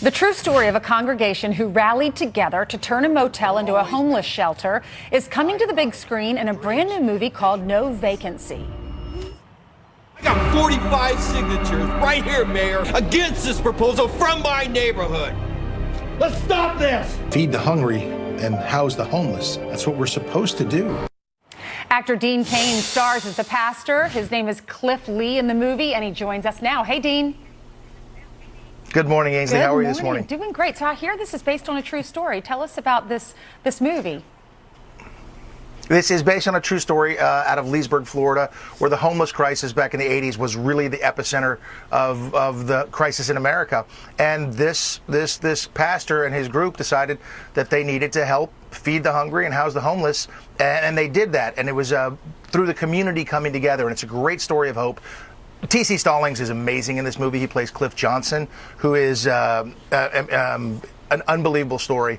The true story of a congregation who rallied together to turn a motel into a homeless shelter is coming to the big screen in a brand new movie called No Vacancy. I got 45 signatures right here, Mayor, against this proposal from my neighborhood. Let's stop this! Feed the hungry and house the homeless. That's what we're supposed to do. Actor Dean Cain stars as the pastor. His name is Cliff Lee in the movie, and he joins us now. Hey, Dean. Good morning, Ainsley. How are you this morning? Doing great. So I hear this is based on a true story. Tell us about this movie. This is based on a true story out of Leesburg, Florida, where the homeless crisis back in the 80s was really the epicenter of the crisis in America. And this pastor and his group decided that they needed to help feed the hungry and house the homeless, and they did that. And it was through the community coming together, and it's a great story of hope. T.C. Stallings is amazing in this movie. He plays Cliff Johnson, who is an unbelievable story.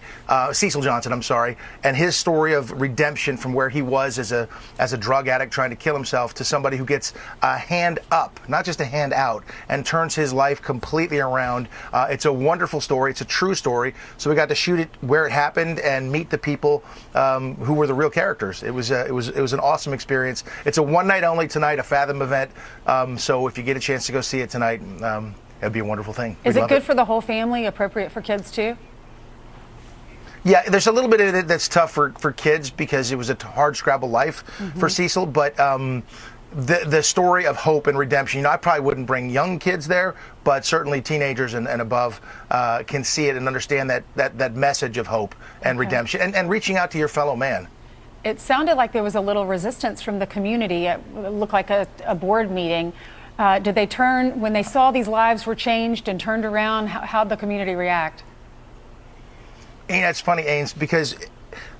Cecil Johnson, I'm sorry, and his story of redemption from where he was as a drug addict trying to kill himself to somebody who gets a hand up, not just a hand out, and turns his life completely around. It's a wonderful story. It's a true story. So we got to shoot it where it happened and meet the people who were the real characters. It was an awesome experience. It's a one night only tonight, a Fathom event. So if you get a chance to go see it tonight, it'd be a wonderful thing. Is it good for the whole family, appropriate for kids too? Yeah, there's a little bit of it that's tough for kids because it was a hard scrabble life for Cecil, but the story of hope and redemption, I probably wouldn't bring young kids there, but certainly teenagers and above can see it and understand that message of hope and redemption and reaching out to your fellow man. It sounded like there was a little resistance from the community. It looked like a board meeting. Did they turn, when they saw these lives were changed and turned around, how'd the community react? And it's funny, Ains, because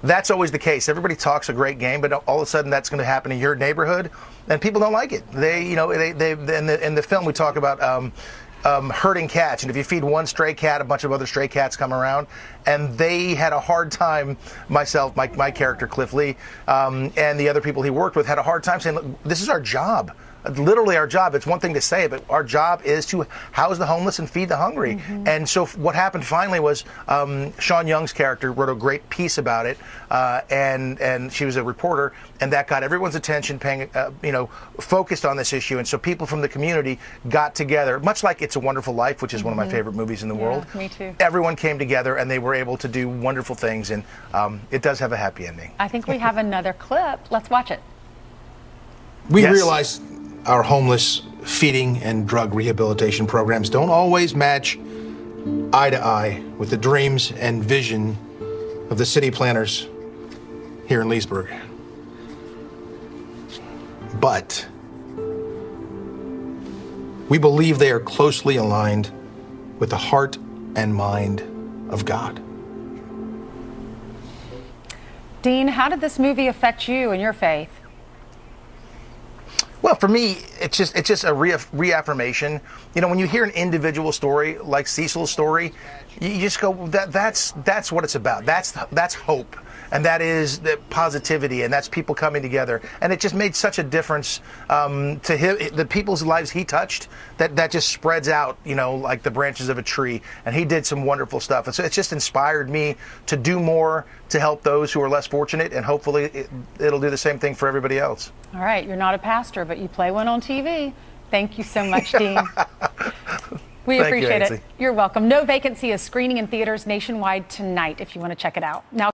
that's always the case. Everybody talks a great game, but all of a sudden that's going to happen in your neighborhood, and people don't like it. They in the film we talk about herding cats, and if you feed one stray cat, a bunch of other stray cats come around, and they had a hard time. Myself, my character Cliff Lee, and the other people he worked with had a hard time saying, "Look, this is our job." Literally our job. It's one thing to say, but our job is to house the homeless and feed the hungry. And so what happened finally was Sean Young's character wrote a great piece about it, and she was a reporter, and that got everyone's attention, paying focused on this issue. And so people from the community got together, much like It's a Wonderful Life, which is one of my favorite movies in the world. Me too. Everyone came together and they were able to do wonderful things, and it does have a happy ending. I think we have another clip. Let's watch it. We realized our homeless feeding and drug rehabilitation programs don't always match eye to eye with the dreams and vision of the city planners here in Leesburg. But we believe they are closely aligned with the heart and mind of God. Dean, how did this movie affect you and your faith? Well, for me, it's just a reaffirmation. When you hear an individual story like Cecil's story, you just go, that's what it's about. That's hope, and that is the positivity, and that's people coming together. And it just made such a difference to him, the people's lives he touched, that just spreads out, like the branches of a tree. And he did some wonderful stuff. And so it's just inspired me to do more to help those who are less fortunate, and hopefully it'll do the same thing for everybody else. All right, you're not a pastor, but you play one on TV. Thank you so much, Dean. We appreciate it. You're welcome. No Vacancy is screening in theaters nationwide tonight if you want to check it out. Now.